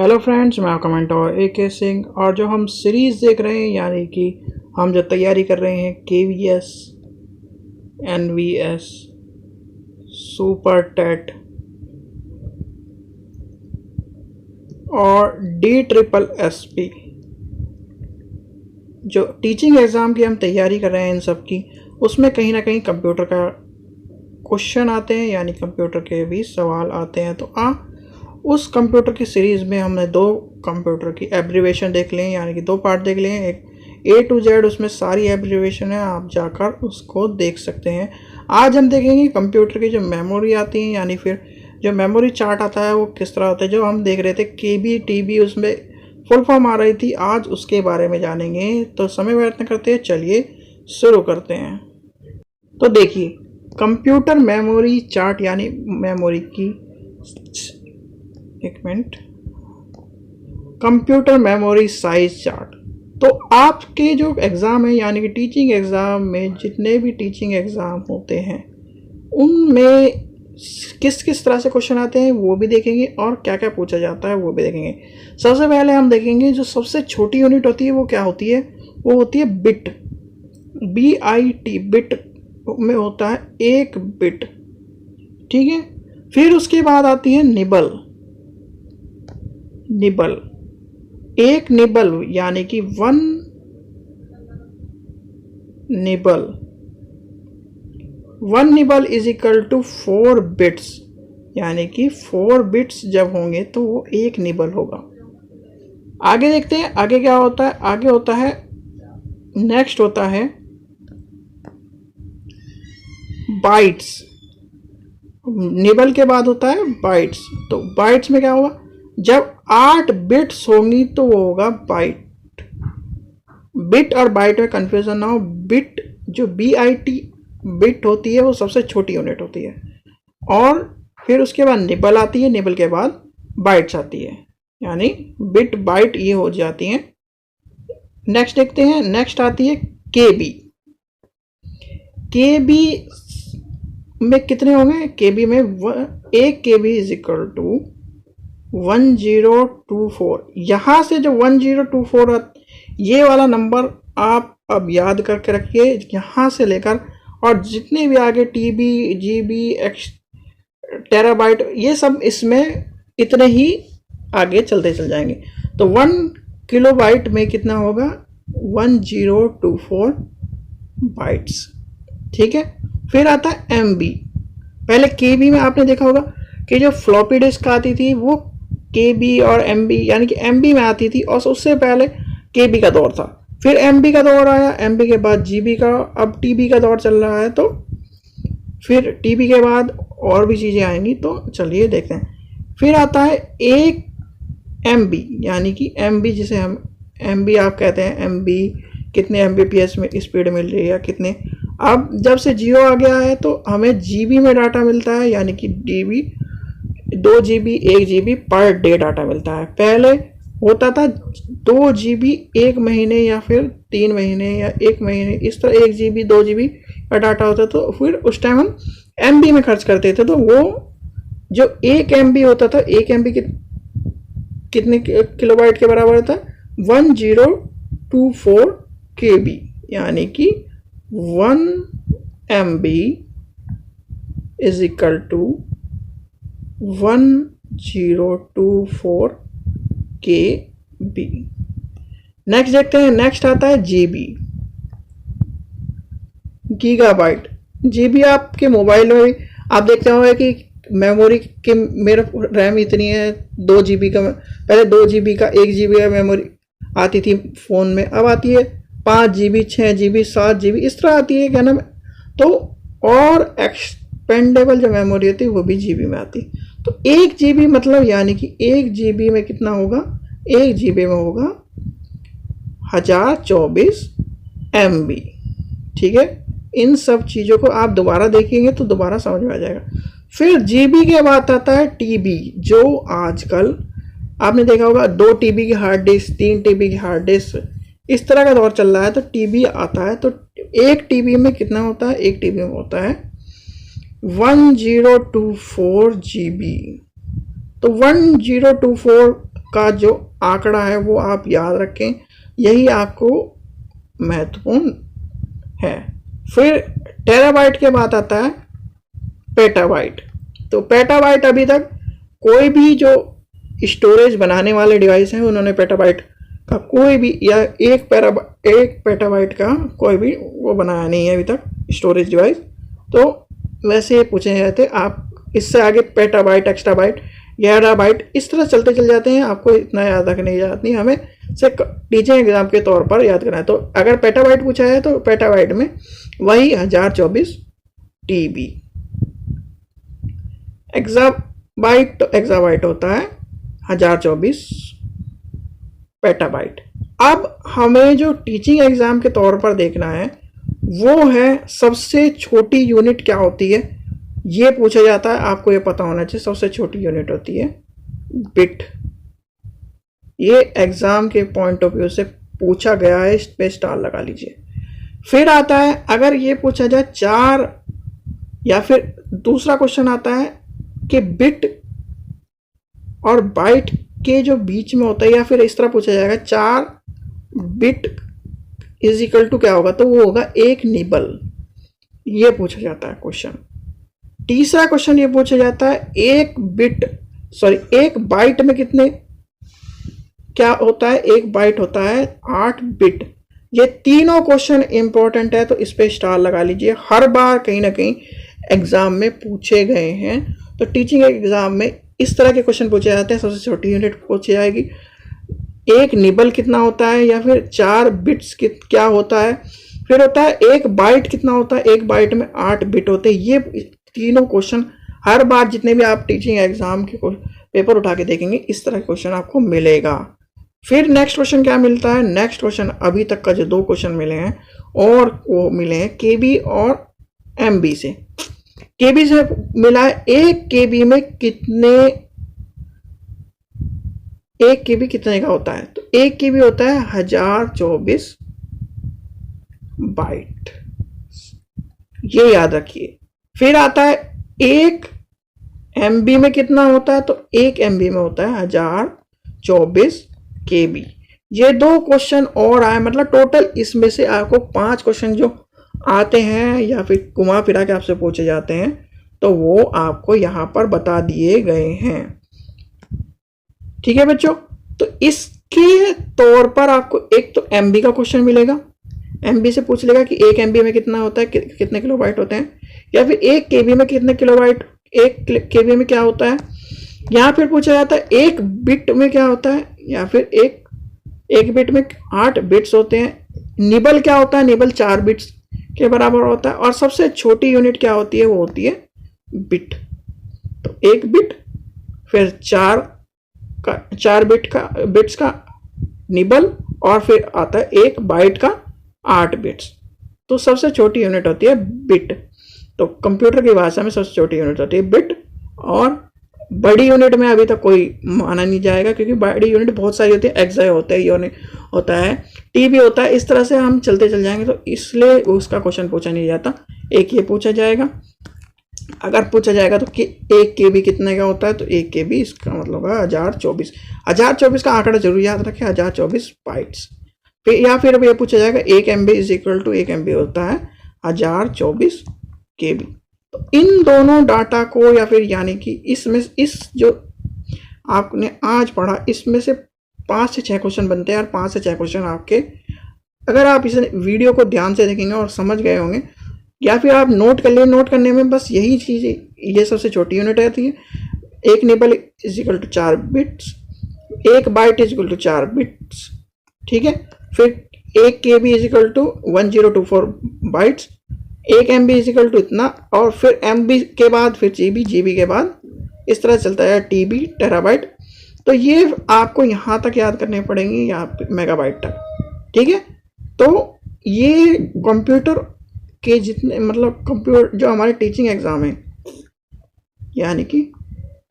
Hello friends, मैं आपका mentor AK Singh. और जो हम सीरीज़ देख रहे हैं यानी कि हम जो तैयारी कर रहे हैं KVS, NVS, सुपर टेट और DSSP, जो टीचिंग एग्ज़ाम की हम तैयारी कर रहे हैं इन सब की, उसमें कहीं ना कहीं कंप्यूटर का क्वेश्चन आते हैं यानी कंप्यूटर के भी सवाल आते हैं। तो उस कंप्यूटर की सीरीज़ में हमने दो कंप्यूटर की एब्रीवेशन देख लिए यानी कि दो पार्ट देख लिए हैं। एक A to Z, उसमें सारी एब्रीवेशन है, आप जाकर उसको देख सकते हैं। आज हम देखेंगे कंप्यूटर की जो मेमोरी आती है यानी फिर जो मेमोरी चार्ट आता है वो किस तरह होता है। जो हम देख रहे थे KB TB, उसमें फुल फॉर्म आ रही थी, आज उसके बारे में जानेंगे। तो समय व्यर्थ न करते हैं, चलिए शुरू करते हैं। तो देखिए, कंप्यूटर मेमोरी चार्ट यानी मेमोरी की एक minute computer memory size chart. तो आपके जो एग्ज़ाम है यानी कि टीचिंग एग्ज़ाम में जितने भी टीचिंग एग्ज़ाम होते हैं उनमें किस किस तरह से क्वेश्चन आते हैं वो भी देखेंगे और क्या क्या पूछा जाता है वो भी देखेंगे। सबसे पहले हम देखेंगे जो सबसे छोटी यूनिट होती है वो क्या होती है, वो होती है बिट। BIT, बिट में होता है एक बिट, ठीक है। फिर उसके बाद आती है निबल। निबल, एक निबल यानी कि one nibble. One nibble is equal to 4 bits, यानी कि 4 बिट्स जब होंगे तो वो एक निबल होगा। आगे देखते हैं आगे क्या होता है। आगे होता है, नेक्स्ट होता है बाइट्स। निबल के बाद होता है बाइट्स। तो बाइट्स में क्या होगा, जब 8 बिट्स होंगी तो वो होगा बाइट। बिट और बाइट में कंफ्यूजन ना हो। बिट जो BIT बिट होती है वो सबसे छोटी यूनिट होती है, और फिर उसके बाद निबल आती है, निबल के बाद बाइट्स आती है, यानी बिट बाइट ये हो जाती हैं। नेक्स्ट देखते हैं, नेक्स्ट आती है KB। KB में कितने होंगे, KB में 1 KB इज इक्वल टू 1024। यहाँ से जो 1024 ये वाला नंबर आप अब याद करके रखिए, यहाँ से लेकर और जितने भी आगे TB GB टेराबाइट ये सब इसमें इतने ही आगे चलते चल जाएंगे। तो 1 किलोबाइट में कितना होगा, 1024 बाइट्स, ठीक है। फिर आता है MB। पहले KB में आपने देखा होगा कि जो फ्लॉपी डिस्क आती थी वो KB और MB यानी कि MB में आती थी, और उससे पहले KB का दौर था, फिर MB का दौर आया, MB के बाद GB का, अब TB का दौर चल रहा है। तो फिर TB के बाद और भी चीज़ें आएंगी, तो चलिए देखते हैं। फिर आता है 1 MB यानी कि MB, जिसे हम MB आप कहते हैं। MB कितने MBPS में स्पीड मिल रही है, कितने। अब जब से जियो आ गया है तो हमें GB में डाटा मिलता है, यानी कि DB 2 GB 1 GB per day data मिलता है। पहले होता था 2 GB 1 महीने या फिर 3 महीने या 1 महीने, इस तरह 1 GB 2 GB का डाटा होता। तो फिर उस टाइम हम MB में खर्च करते थे। तो वो जो 1 MB होता था, 1 MB कितने किलोबाइट के बराबर होता है, 1024 KB, यानी कि 1 MB is equal to 1024 KB। Next देखते हैं, नेक्स्ट आता है GB, गीगाबाइट। GB आपके मोबाइल में आप देखते होंगे कि मेमोरी के मेरा रैम इतनी है 2 GB का, पहले 2 GB का 1 GB का मेमोरी आती थी फ़ोन में, अब आती है 5 GB 6 GB 7 GB इस तरह आती है, क्या नाम। तो और एक्सपेंडेबल जो मेमोरी होती है वो भी GB में आती है। तो 1 GB मतलब यानी कि 1 GB में कितना होगा, 1 GB में होगा 1024 MB, ठीक है। इन सब चीज़ों को आप दोबारा देखेंगे तो दोबारा समझ में आ जाएगा। फिर GB के बाद आता है TB, जो आजकल आपने देखा होगा 2 TB की हार्ड डिस्क, 3 TB की हार्ड डिस्क, इस तरह का दौर चल रहा है। तो TB आता है। तो 1 TB में कितना होता है, 1 TB में होता है 1024 GB। तो 1024 का जो आंकड़ा है वो आप याद रखें, यही आपको महत्वपूर्ण है। फिर टेराबाइट के बाद आता है पेटाबाइट। तो पेटाबाइट अभी तक कोई भी जो स्टोरेज बनाने वाले डिवाइस हैं उन्होंने पेटाबाइट का कोई भी या एक पेटाबाइट का कोई भी वो बनाया नहीं है अभी तक स्टोरेज डिवाइस। तो वैसे ये पूछे जाते हैं, आप इससे आगे पेटाबाइट, एक्स्ट्राबाइट, गीगाबाइट इस तरह चलते चल जाते हैं। आपको इतना याद रखने की जरूरत नहीं, हमें सिर्फ टीचिंग एग्जाम के तौर पर याद करना है। तो अगर पेटाबाइट पूछा है तो पेटाबाइट में वही 1024 TB। एक्साबाइट होता है 1024 पेटाबाइट। अब हमें जो टीचिंग एग्जाम के तौर पर देखना है वो है सबसे छोटी यूनिट क्या होती है, ये पूछा जाता है। आपको ये पता होना चाहिए सबसे छोटी यूनिट होती है बिट। ये एग्जाम के पॉइंट ऑफ व्यू से पूछा गया है, इस पे स्टार लगा लीजिए। फिर आता है अगर ये पूछा जाए 4 या फिर दूसरा क्वेश्चन आता है कि बिट और बाइट के जो बीच में होता है, या फिर इस तरह पूछा जाएगा 4 बिट इज इक्वल टू क्या होगा, तो वो होगा 1 निबल। ये पूछा जाता है क्वेश्चन। तीसरा क्वेश्चन ये पूछा जाता है एक बाइट में कितने क्या होता है, एक बाइट होता है 8 बिट। ये तीनों क्वेश्चन इंपॉर्टेंट है, तो इस पे स्टार लगा लीजिए। हर बार कहीं ना कहीं एग्जाम में पूछे गए हैं। तो टीचिंग एग्जाम में इस तरह के क्वेश्चन पूछे जाते हैं। सबसे छोटी यूनिट पूछी जाएगी, एक निबल कितना होता है, या फिर 4 बिट्स क्या होता है। फिर होता है एक बाइट कितना होता है, एक बाइट में 8 बिट होते हैं। ये तीनों क्वेश्चन हर बार जितने भी आप टीचिंग एग्जाम के पेपर उठा के देखेंगे इस तरह के क्वेश्चन आपको मिलेगा। फिर नेक्स्ट क्वेश्चन क्या मिलता है, नेक्स्ट क्वेश्चन अभी तक का जो 2 क्वेश्चन मिले हैं और वो मिले हैं केबी और एमबी से। केबी से मिला है 1 केबी में एक केबी कितने का होता है, तो 1 केबी होता है 1024 बाइट, ये याद रखिए। फिर आता है 1 MB में कितना होता है, तो 1 MB में होता है 1024 KB। ये 2 क्वेश्चन और आए, मतलब टोटल इसमें से आपको 5 क्वेश्चन जो आते हैं या फिर घुमा फिरा के आपसे पूछे जाते हैं, तो वो आपको यहां पर बता दिए गए हैं। ठीक है बच्चों, तो इसके तौर पर आपको एक तो MB का क्वेश्चन मिलेगा, MB से पूछ लेगा कि 1 MB में कितना होता है, कितने किलोबाइट होते हैं, या फिर 1 KB में कितने किलोबाइट, 1 KB में क्या होता है। यहाँ फिर पूछा जाता है 1 बिट में क्या होता है, या फिर एक बिट में 8 बिट्स होते हैं। निबल क्या होता है, निबल 4 बिट्स के बराबर होता है। और सबसे छोटी यूनिट क्या होती है, वो होती है बिट। तो 1 बिट, फिर 4 बिट्स का निबल, और फिर आता है 1 बाइट का 8 बिट्स। तो सबसे छोटी यूनिट होती है बिट। तो कंप्यूटर की भाषा में सबसे छोटी यूनिट होती है बिट। और बड़ी यूनिट में अभी तक कोई माना नहीं जाएगा, क्योंकि बड़ी यूनिट बहुत सारी होती है। एक्साई होता है, यूनिट होता है, टीबी होता है, इस तरह से हम चलते चल जाएंगे, तो इसलिए उसका क्वेश्चन पूछा नहीं जाता। एक ये पूछा जाएगा। अगर पूछा जाएगा तो कि 1 KB कितने का होता है, तो 1 KB इसका मतलब है 1024 का आंकड़ा जरूर याद रखें, 1024 बाइट्स। या फिर ये पूछा जाएगा 1 MB is equal to 1 MB होता है 1024 KB। तो इन दोनों डाटा को, या फिर यानी कि इसमें इस जो आपने आज पढ़ा, इसमें से 5 से 6 क्वेश्चन बनते हैं। और 5 से 6 क्वेश्चन आपके, अगर आप इस वीडियो को ध्यान से देखेंगे और समझ गए होंगे, या फिर आप नोट कर लिए, नोट करने में बस यही चीज़, ये सबसे छोटी यूनिट रहती है। 1 nibble is equal to 4 bits, 1 byte is equal to 4 bits. ठीक है, फिर 1 KB is equal to 1024 bytes, 1 MB is equal to इतना, और फिर MB के बाद फिर GB के बाद इस तरह चलता है TB, टेराबाइट। तो ये आपको यहाँ तक याद करने पड़ेंगे, यहाँ मेगाबाइट तक। ठीक है, तो ये कंप्यूटर के जितने, मतलब कंप्यूटर जो हमारे टीचिंग एग्ज़ाम है, यानी कि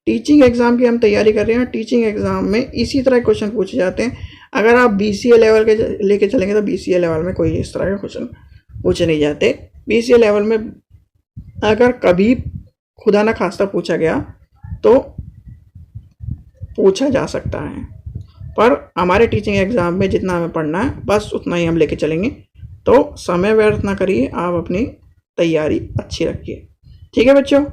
टीचिंग एग्ज़ाम की हम तैयारी कर रहे हैं, टीचिंग एग्ज़ाम में इसी तरह क्वेश्चन पूछे जाते हैं। अगर आप BCA लेवल के लेके चलेंगे तो BCA लेवल में कोई इस तरह के क्वेश्चन पूछे नहीं जाते। BCA लेवल में अगर कभी खुदा ना खास्ता पूछा गया तो पूछा जा सकता है, पर हमारे टीचिंग एग्ज़ाम में जितना हमें पढ़ना है बस उतना ही हम लेके चलेंगे। तो समय व्यर्थ ना करिए, आप अपनी तैयारी अच्छी रखिए। ठीक है बच्चों,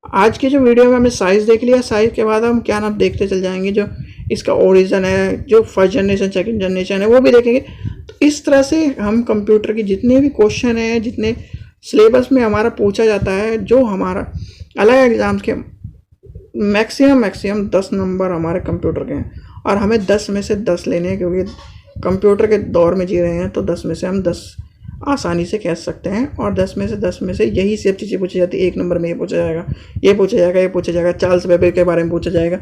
आज की जो वीडियो में हमने साइज़ देख लिया, साइज़ के बाद हम क्या नाम देखते चल जाएंगे, जो इसका ओरिजिन है, जो फर्स्ट जनरेशन सेकंड जनरेशन है वो भी देखेंगे। तो इस तरह से हम कंप्यूटर की जितने भी क्वेश्चन हैं, जितने सिलेबस में हमारा पूछा जाता है, जो हमारा अलग एग्ज़ाम्स के मैक्सिमम 10 नंबर हमारे कंप्यूटर के हैं और हमें 10 में से 10 लेने हैं, क्योंकि कंप्यूटर के दौर में जी रहे हैं। तो 10 में से हम 10 आसानी से कह सकते हैं, और 10 में से यही सब चीज़ें पूछी जाती है। 1 नंबर में ये पूछा जाएगा, ये पूछा जाएगा, ये पूछा जाएगा, चार्ल्स बेबेज के बारे में पूछा जाएगा,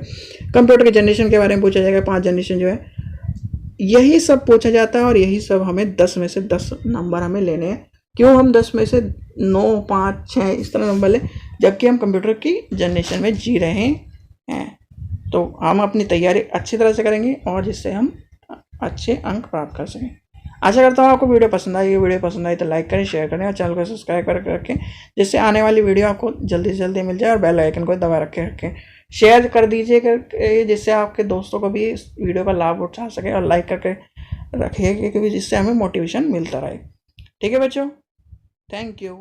कंप्यूटर के जनरेशन के बारे में पूछा जाएगा, 5 जनरेशन जो है, यही सब पूछा जाता है। और यही सब हमें 10 में से 10 नंबर हमें लेने हैं। क्यों हम 10 में से 9, 5, 6 इस तरह नंबर लें, जबकि हम कंप्यूटर की जनरेशन में जी रहे हैं। तो हम अपनी तैयारी अच्छी तरह से करेंगे और जिससे हम अच्छे अंक प्राप्त कर सकें। आशा करता हूँ आपको वीडियो पसंद आई। वीडियो पसंद आई तो लाइक करें, शेयर करें और चैनल को सब्सक्राइब करके रखें, जिससे आने वाली वीडियो आपको जल्दी से जल्दी मिल जाए। और बेल आइकन को दबा रखें, शेयर कर दीजिए जिससे आपके दोस्तों को भी इस वीडियो का लाभ उठा सके, और लाइक करके रखिए क्योंकि जिससे हमें मोटिवेशन मिलता रहे। ठीक है बच्चों, थैंक यू।